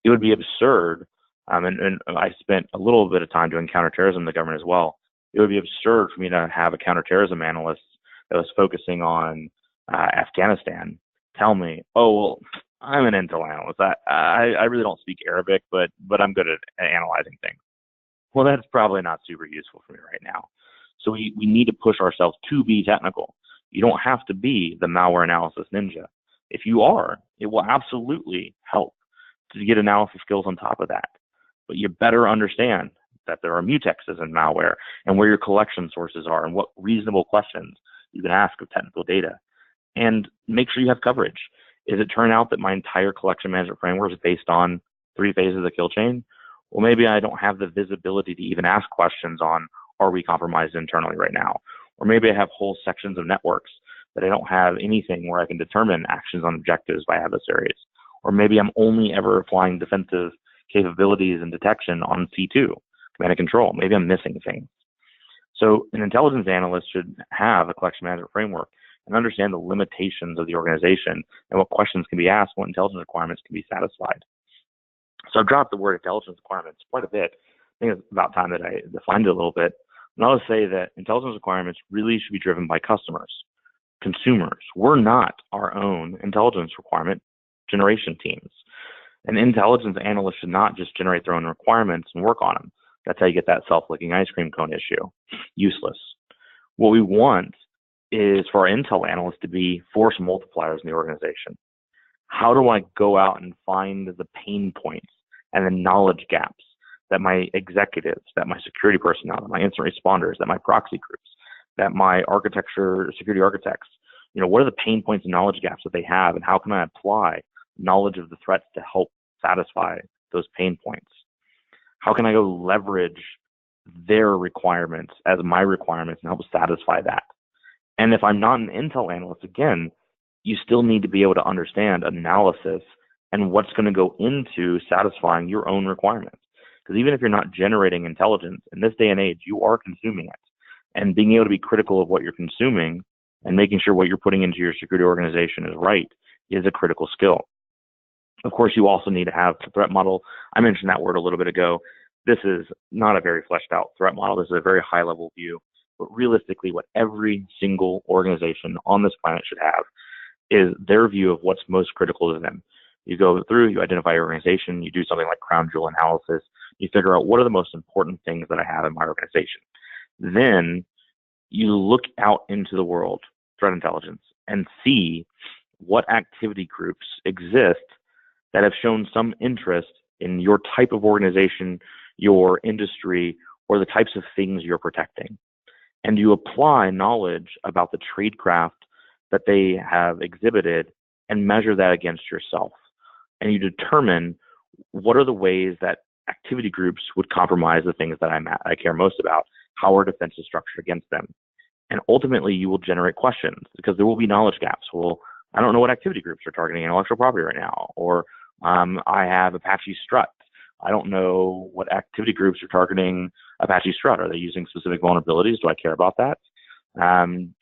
It would be absurd, and I spent a little bit of time doing counterterrorism in the government as well. It would be absurd for me to have a counterterrorism analyst that was focusing on Afghanistan tell me, oh, well, I'm an Intel analyst. I really don't speak Arabic, but I'm good at analyzing things. Well, that's probably not super useful for me right now. So we need to push ourselves to be technical. You don't have to be the malware analysis ninja. If you are, it will absolutely help to get analysis skills on top of that. But you better understand that there are mutexes in malware and where your collection sources are and what reasonable questions you can ask of technical data. And make sure you have coverage. Is it turn out that my entire collection management framework is based on 3 phases of the kill chain? Well, maybe I don't have the visibility to even ask questions on, are we compromised internally right now? Or maybe I have whole sections of networks that I don't have anything where I can determine actions on objectives by adversaries. Or maybe I'm only ever applying defensive capabilities and detection on C2, command and control. Maybe I'm missing things. So an intelligence analyst should have a collection management framework and understand the limitations of the organization and what questions can be asked, what intelligence requirements can be satisfied. So I've dropped the word intelligence requirements quite a bit. I think it's about time that I defined it a little bit. And I'll say that intelligence requirements really should be driven by customers, consumers. We're not our own intelligence requirement generation teams. An intelligence analyst should not just generate their own requirements and work on them. That's how you get that self-licking ice cream cone issue. Useless. What we want is for our intel analysts to be force multipliers in the organization. How do I go out and find the pain points and the knowledge gaps that my executives, that my security personnel, that my incident responders, that my proxy groups, that my security architects, what are the pain points and knowledge gaps that they have, and how can I apply knowledge of the threats to help satisfy those pain points? How can I go leverage their requirements as my requirements and help satisfy that? And if I'm not an intel analyst, again, you still need to be able to understand analysis and what's going to go into satisfying your own requirements. Because even if you're not generating intelligence, in this day and age, you are consuming it. And being able to be critical of what you're consuming and making sure what you're putting into your security organization is right is a critical skill. Of course, you also need to have a threat model. I mentioned that word a little bit ago. This is not a very fleshed out threat model. This is a very high level view. But realistically, what every single organization on this planet should have is their view of what's most critical to them. You go through, you identify your organization, you do something like crown jewel analysis, you figure out what are the most important things that I have in my organization. Then you look out into the world, threat intelligence, and see what activity groups exist that have shown some interest in your type of organization, your industry, or the types of things you're protecting. And you apply knowledge about the tradecraft that they have exhibited and measure that against yourself. And you determine what are the ways that activity groups would compromise the things that I care most about. How are defenses structured against them? And ultimately, you will generate questions because there will be knowledge gaps. Well, I don't know what activity groups are targeting intellectual property right now, or I have Apache Strut. I don't know what activity groups are targeting Apache Strut. Are they using specific vulnerabilities? Do I care about that?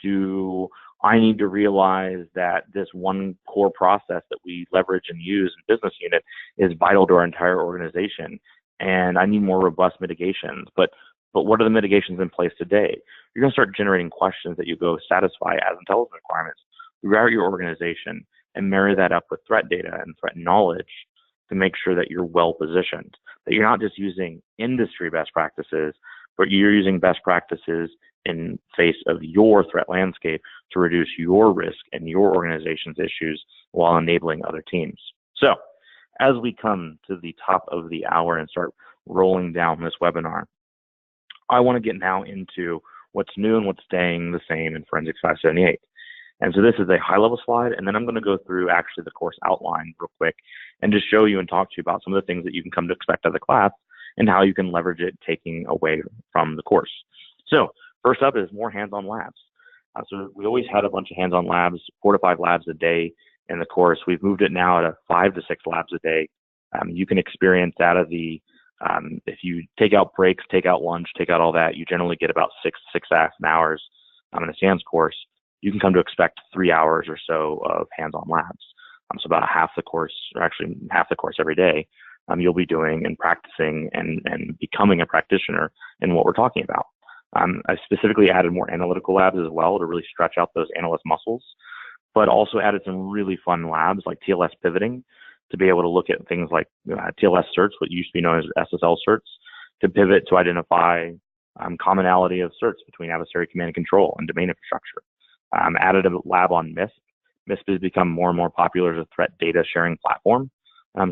Do I need to realize that this one core process that we leverage and use in business unit is vital to our entire organization, and I need more robust mitigations? But what are the mitigations in place today? You're going to start generating questions that you go satisfy as intelligence requirements throughout your organization and marry that up with threat data and threat knowledge to make sure that you're well positioned, that you're not just using industry best practices, but you're using best practices in face of your threat landscape to reduce your risk and your organization's issues while enabling other teams. So as we come to the top of the hour and start rolling down this webinar, I want to get now into what's new and what's staying the same in Forensics 578. And so this is a high-level slide, and then I'm going to go through actually the course outline real quick and just show you and talk to you about some of the things that you can come to expect out of the class and how you can leverage it taking away from the course. So first up is more hands-on labs. So we always had a bunch of hands-on labs, 4 to 5 labs a day in the course. We've moved it now to 5 to 6 labs a day. You can experience that of the if you take out breaks, take out lunch, take out all that, you generally get about 6 hours in a SANS course. You can come to expect 3 hours or so of hands-on labs. So about half the course, or actually half the course every day, you'll be doing and practicing and becoming a practitioner in what we're talking about. I specifically added more analytical labs as well to really stretch out those analyst muscles, but also added some really fun labs like TLS pivoting to be able to look at things like TLS certs, what used to be known as SSL certs, to pivot to identify commonality of certs between adversary command and control and domain infrastructure. Added a lab on MISP. MISP has become more and more popular as a threat data sharing platform.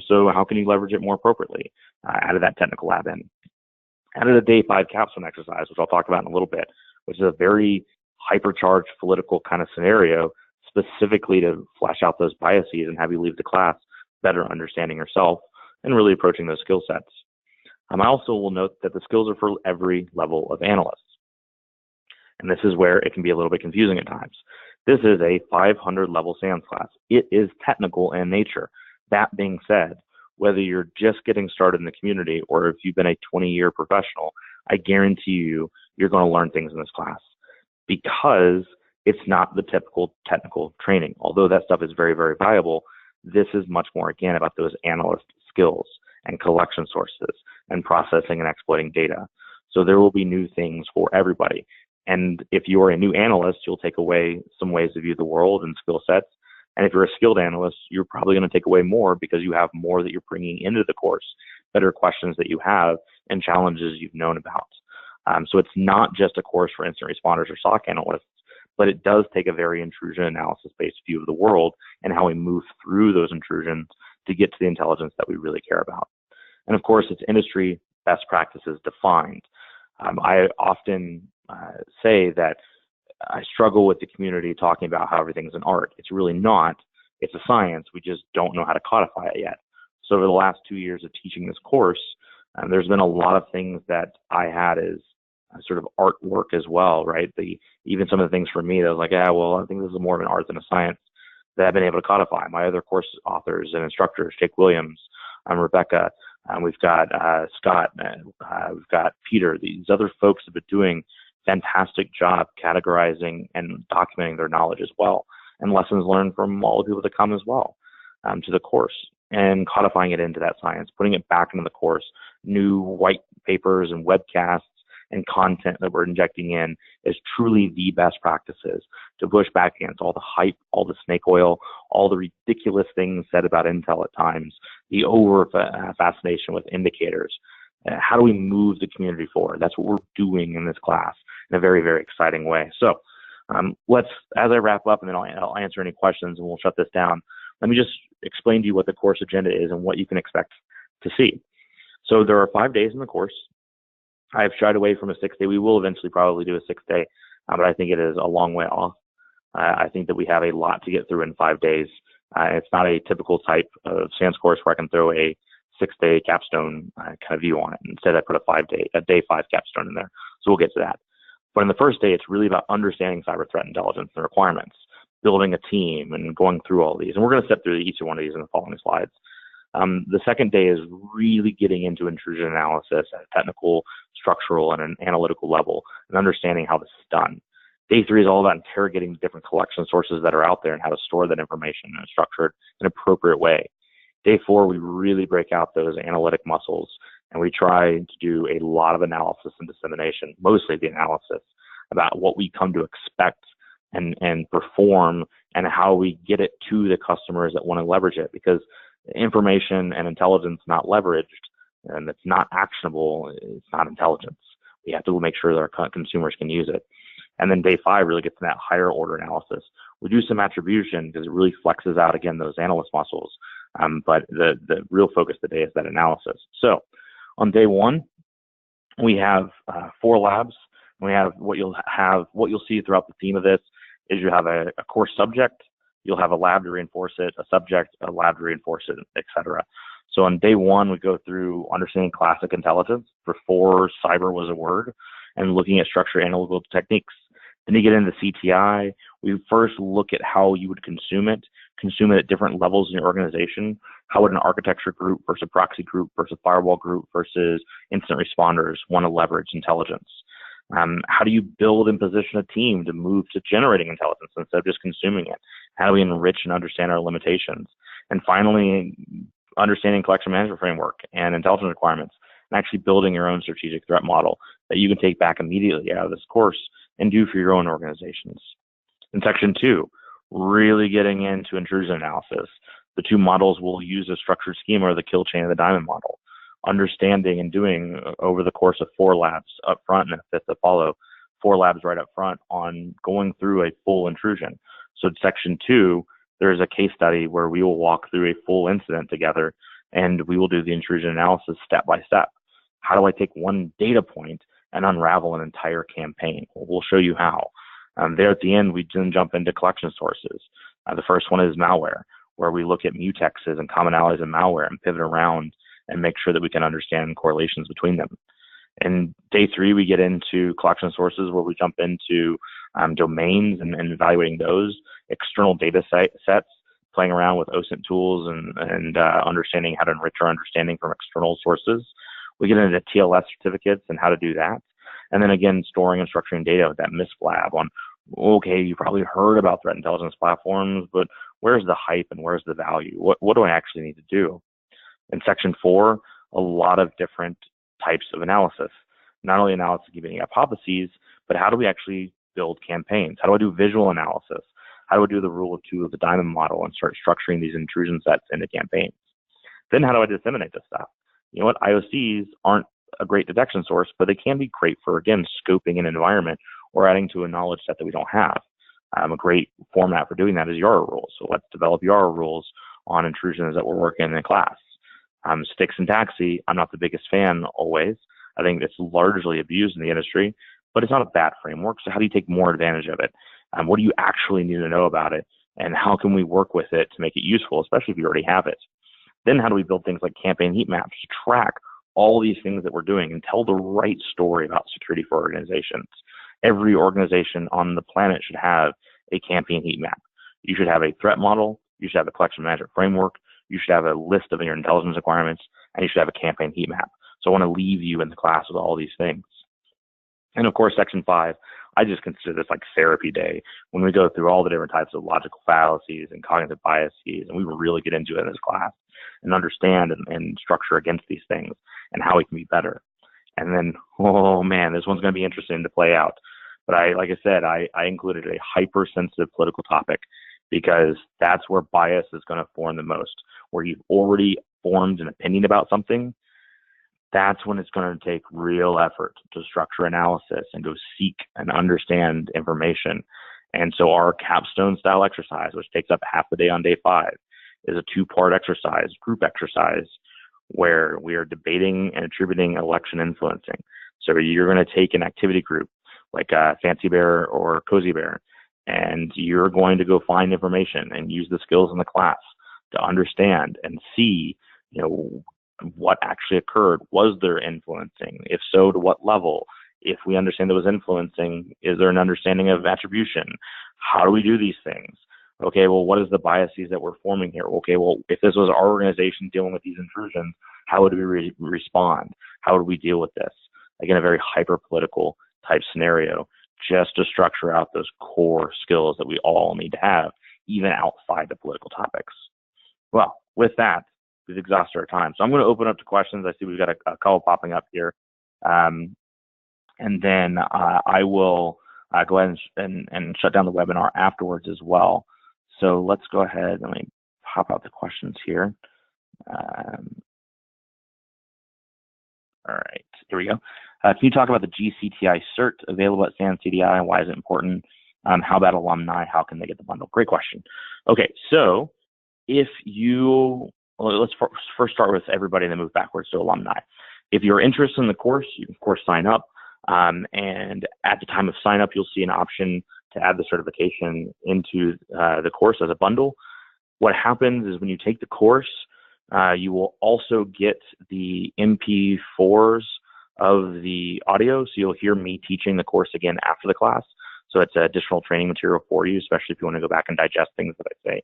So how can you leverage it more appropriately? Added that technical lab in. Added a day 5 capstone exercise, which I'll talk about in a little bit, which is a very hypercharged political kind of scenario specifically to flesh out those biases and have you leave the class better understanding yourself and really approaching those skill sets. I also will note that the skills are for every level of analysts. And this is where it can be a little bit confusing at times. This is a 500 level SANS class. It is technical in nature. That being said, whether you're just getting started in the community or if you've been a 20-year professional, I guarantee you're going to learn things in this class because it's not the typical technical training. Although that stuff is very, very valuable, this is much more, again, about those analyst skills and collection sources and processing and exploiting data. So there will be new things for everybody. And if you're a new analyst, you'll take away some ways to view the world and skill sets. And if you're a skilled analyst, you're probably going to take away more because you have more that you're bringing into the course, better questions that you have, and challenges you've known about. So it's not just a course for incident responders or SOC analysts, but it does take a very intrusion analysis-based view of the world and how we move through those intrusions to get to the intelligence that we really care about. And of course, it's industry best practices defined. I often say that I struggle with the community talking about how everything's an art. It's really not. It's a science. We just don't know how to codify it yet. So over the last 2 years of teaching this course, there's been a lot of things that I had as sort of artwork as well, right? Even some of the things for me that I was like, well, I think this is more of an art than a science that I've been able to codify. My other course authors and instructors, Jake Williams, Rebecca, we've got Scott, we've got Peter. These other folks have been doing fantastic job categorizing and documenting their knowledge as well, and lessons learned from all the people that come as well to the course, and codifying it into that science, putting it back into the course, new white papers and webcasts and content that we're injecting in is truly the best practices to push back against all the hype, all the snake oil, all the ridiculous things said about Intel at times, the over fascination with indicators. How do we move the community forward? That's what we're doing in this class in a very, very exciting way. So as I wrap up, and then I'll answer any questions and we'll shut this down, let me just explain to you what the course agenda is and what you can expect to see. So there are 5 days in the course. I've shied away from a 6-day. We will eventually probably do a 6-day, but I think it is a long way off. I think that we have a lot to get through in 5 days. It's not a typical type of SANS course where I can throw a 6-day capstone kind of view on it. Instead, I put a day 5 capstone in there. So we'll get to that. But in the first day, it's really about understanding cyber threat intelligence and requirements, building a team, and going through all these. And we're going to step through each one of these in the following slides. The second day is really getting into intrusion analysis at a technical, structural, and an analytical level, and understanding how this is done. Day 3 is all about interrogating the different collection sources that are out there and how to store that information in a structured and appropriate way. Day 4, we really break out those analytic muscles, and we try to do a lot of analysis and dissemination, mostly the analysis, about what we come to expect and perform, and how we get it to the customers that want to leverage it. Because information and intelligence not leveraged, and it's not actionable, it's not intelligence. We have to make sure that our consumers can use it. And then day 5 really gets to that higher order analysis. We do some attribution because it really flexes out, again, those analyst muscles. But the real focus of the day is that analysis. So on day 1, we have 4 labs. We have what you'll see throughout the theme of this is you have a course subject, you'll have a lab to reinforce it, a subject, a lab to reinforce it, etc. So on day 1, we go through understanding classic intelligence before cyber was a word, and looking at structured analytical techniques. Then you get into CTI. We first look at how you would consume it at different levels in your organization. How would an architecture group versus a proxy group versus a firewall group versus incident responders want to leverage intelligence? How do you build and position a team to move to generating intelligence instead of just consuming it? How do we enrich and understand our limitations? And finally, understanding collection management framework and intelligence requirements, and actually building your own strategic threat model that you can take back immediately out of this course and do for your own organizations. In section 2, really getting into intrusion analysis. The 2 models we'll use a structured schema or the kill chain of the diamond model. Understanding and doing over the course of 4 labs up front and a 5th to follow, 4 labs right up front on going through a full intrusion. So in section 2, there's a case study where we will walk through a full incident together, and we will do the intrusion analysis step by step. How do I take one data point and unravel an entire campaign? We'll show you how. There at the end, we then jump into collection sources. The first one is malware, where we look at mutexes and commonalities of malware and pivot around and make sure that we can understand correlations between them. In day 3, we get into collection sources, where we jump into domains and evaluating those, external data sets, playing around with OSINT tools and understanding how to enrich our understanding from external sources. We get into TLS certificates and how to do that. And then again, storing and structuring data with that misflab on, okay, you probably heard about threat intelligence platforms, but where's the hype and where's the value? What do I actually need to do? In section 4, a lot of different types of analysis. Not only analysis giving hypotheses, but how do we actually build campaigns? How do I do visual analysis? How do I do the rule of 2 of the diamond model and start structuring these intrusion sets into campaigns? Then how do I disseminate this stuff? You know what? IOCs aren't a great detection source, but they can be great for, again, scoping an environment or adding to a knowledge set that we don't have. A great format for doing that is YARA rules. So let's develop YARA rules on intrusions that we're working in class. Stick syntachy, I'm not the biggest fan always. I think it's largely abused in the industry, but it's not a bad framework. So how do you take more advantage of it? What do you actually need to know about it? And how can we work with it to make it useful, especially if you already have it? Then how do we build things like campaign heat maps to track all these things that we're doing and tell the right story about security for organizations? Every organization on the planet should have a campaign heat map. You should have a threat model. You should have a collection management framework. You should have a list of your intelligence requirements, and you should have a campaign heat map. So I want to leave you in the class with all these things. And of course, section 5, I just consider this like therapy day when we go through all the different types of logical fallacies and cognitive biases, and we really get into it in this class and understand and structure against these things and how we can be better. And then, oh man, this one's going to be interesting to play out. But like I said, I included a hypersensitive political topic because that's where bias is going to form the most. Where you've already formed an opinion about something, that's when it's going to take real effort to structure analysis and go seek and understand information. And so our capstone style exercise, which takes up half the day on day 5, is a 2-part exercise, group exercise, where we are debating and attributing election influencing. So you're going to take an activity group like Fancy Bear or Cozy Bear, and you're going to go find information and use the skills in the class to understand and see, what actually occurred. Was there influencing? If so, to what level? If we understand there was influencing, is there an understanding of attribution? How do we do these things? Okay, well, what is the biases that we're forming here? Okay, well, if this was our organization dealing with these intrusions, how would we respond? How would we deal with this? Again, a very hyper-political type scenario, just to structure out those core skills that we all need to have, even outside the political topics. Well, with that, we've exhausted our time. So I'm going to open up to questions. I see we've got a couple popping up here. And then I will go ahead and shut down the webinar afterwards as well. So let's go ahead and let me pop out the questions here. All right, here we go. Can you talk about the GCTI cert available at SANS CDI and why is it important? How about alumni? How can they get the bundle? Great question. Okay, so if let's first start with everybody and then move backwards to alumni. If you're interested in the course, you can of course sign up. And at the time of sign up, you'll see an option to add the certification into the course as a bundle. What happens is when you take the course, you will also get the MP4s of the audio. So you'll hear me teaching the course again after the class. So it's additional training material for you, especially if you want to go back and digest things that I say.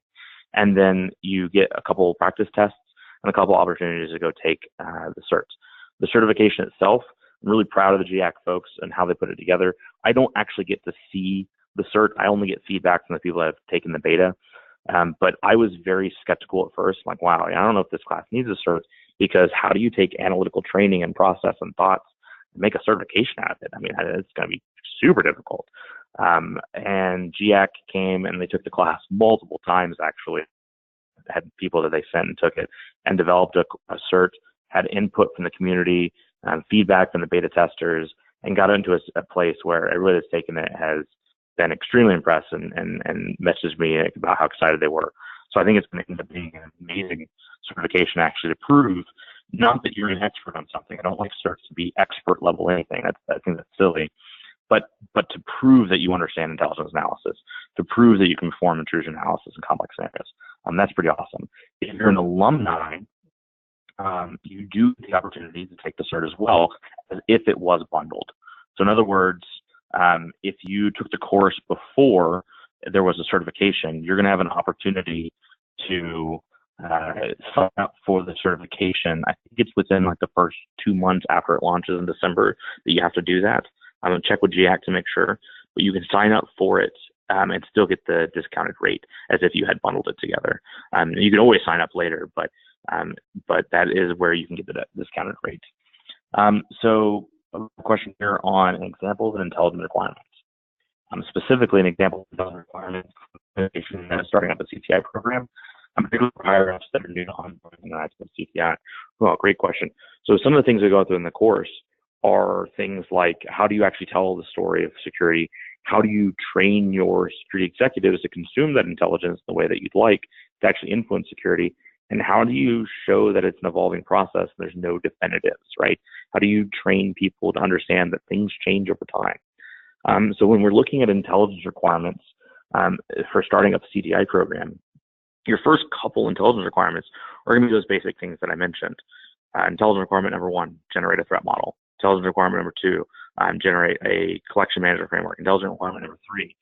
And then you get a couple of practice tests and a couple of opportunities to go take the certs. The certification itself, I'm really proud of the GIAC folks and how they put it together. I don't actually get to see the cert. I only get feedback from the people that have taken the beta. But I was very skeptical at first. I'm like, wow, I don't know if this class needs a cert, because how do you take analytical training and process and thoughts and make a certification out of it? I mean, it's going to be super difficult. And GIAC came and they took the class multiple times, actually. Had people that they sent and took it and developed a cert, had input from the community, feedback from the beta testers, and got into a place where everybody that's taken it has been extremely impressed and messaged me about how excited they were. So I think it's going to end up being an amazing certification, actually, to prove not that you're an expert on something. I don't like certs to be expert level anything. I think that's silly. But to prove that you understand intelligence analysis, to prove that you can perform intrusion analysis in complex scenarios. That's pretty awesome. If you're an alumni, you do get the opportunity to take the cert as well as if it was bundled. So in other words, if you took the course before there was a certification, you're going to have an opportunity to sign up for the certification. I think it's within like the first 2 months after it launches in December that you have to do that. I'm going to check with GAC to make sure, but you can sign up for it and still get the discounted rate as if you had bundled it together. You can always sign up later, but that is where you can get the discounted rate. So a question here on examples of intelligence requirements. Specifically, an example of intelligence requirements starting up a CTI program, particularly for higher ups that are new to onboarding and CTI. Well, great question. So some of the things we go through in the course are things like, how do you actually tell the story of security? How do you train your security executives to consume that intelligence the way that you'd like to actually influence security? And how do you show that it's an evolving process and there's no definitives, right? How do you train people to understand that things change over time? So when we're looking at intelligence requirements for starting up a CTI program, your first couple intelligence requirements are going to be those basic things that I mentioned. Intelligence requirement number 1, generate a threat model. Intelligence requirement number 2, generate a collection management framework. Intelligence requirement number 3,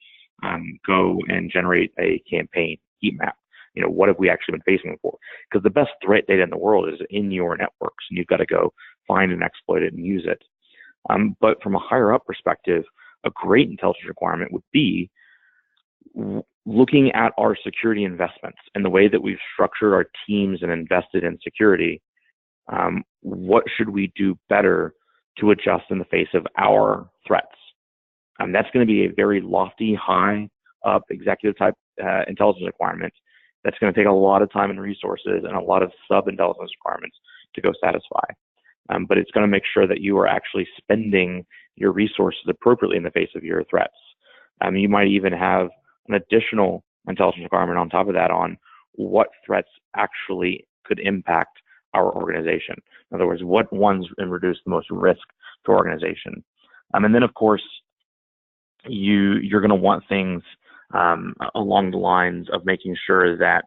go and generate a campaign heat map. You know, what have we actually been facing before? Because the best threat data in the world is in your networks, and you've got to go find and exploit it and use it. But from a higher up perspective, a great intelligence requirement would be looking at our security investments and the way that we've structured our teams and invested in security. What should we do better to adjust in the face of our threats? That's going to be a very lofty, high up executive type intelligence requirement. That's going to take a lot of time and resources and a lot of sub-intelligence requirements to go satisfy. But it's going to make sure that you are actually spending your resources appropriately in the face of your threats. You might even have an additional intelligence requirement on top of that on what threats actually could impact our organization. In other words, what ones introduce the most risk to our organization. And then, of course, you're going to want things along the lines of making sure that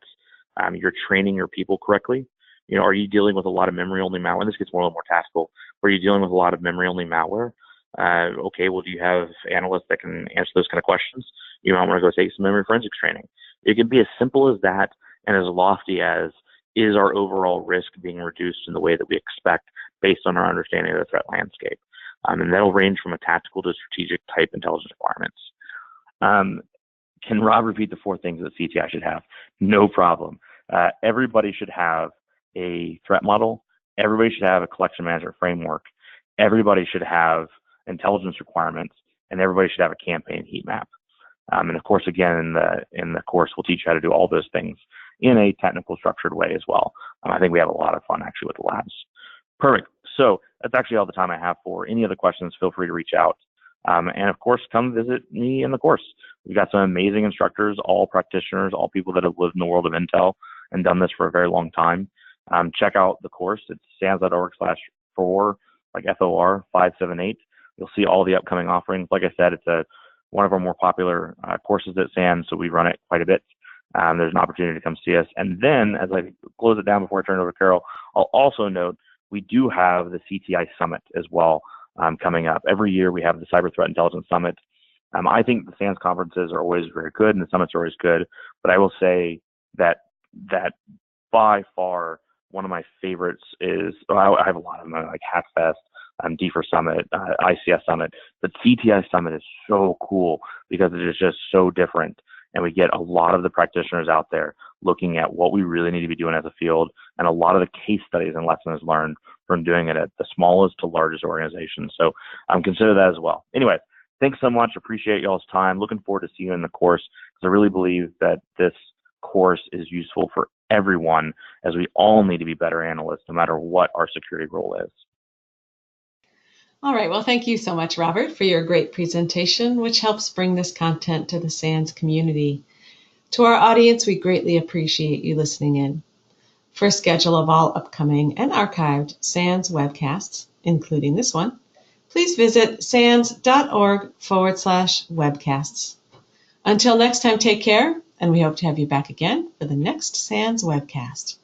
you're training your people correctly. You know, are you dealing with a lot of memory-only malware? And this gets more and more tactical. Are you dealing with a lot of memory-only malware? Okay, well, do you have analysts that can answer those kind of questions? You might want to go take some memory forensics training. It can be as simple as that and as lofty as, is our overall risk being reduced in the way that we expect based on our understanding of the threat landscape? And that'll range from a tactical to strategic type intelligence requirements. Can Rob repeat the 4 things that CTI should have? No problem. Everybody should have a threat model. Everybody should have a collection management framework. Everybody should have intelligence requirements, and everybody should have a campaign heat map. And of course, again, in the course, we'll teach you how to do all those things in a technical, structured way as well. I think we have a lot of fun actually with the labs. Perfect. So that's actually all the time I have for. Any other questions, feel free to reach out. And of course, come visit me in the course. We've got some amazing instructors, all practitioners, all people that have lived in the world of Intel and done this for a very long time. Check out the course. It's sans.org/for, like FOR 578. You'll see all the upcoming offerings. Like I said, it's one of our more popular courses at SANS, so we run it quite a bit. There's an opportunity to come see us. And then, as I close it down before I turn it over to Carol, I'll also note we do have the CTI Summit as well coming up. Every year we have the Cyber Threat Intelligence Summit. I think the SANS conferences are always very good and the summits are always good, but I will say that by far one of my favorites is, I have a lot of them, like HackFest, DFIR Summit, ICS Summit, but CTI Summit is so cool because it is just so different. And we get a lot of the practitioners out there looking at what we really need to be doing as a field and a lot of the case studies and lessons learned from doing it at the smallest to largest organizations. So consider that as well. Anyway, thanks so much. Appreciate y'all's time. Looking forward to seeing you in the course because I really believe that this course is useful for everyone as we all need to be better analysts no matter what our security role is. All right. Well, thank you so much, Robert, for your great presentation, which helps bring this content to the SANS community. To our audience, we greatly appreciate you listening in. For a schedule of all upcoming and archived SANS webcasts, including this one, please visit sans.org/webcasts. Until next time, take care, and we hope to have you back again for the next SANS webcast.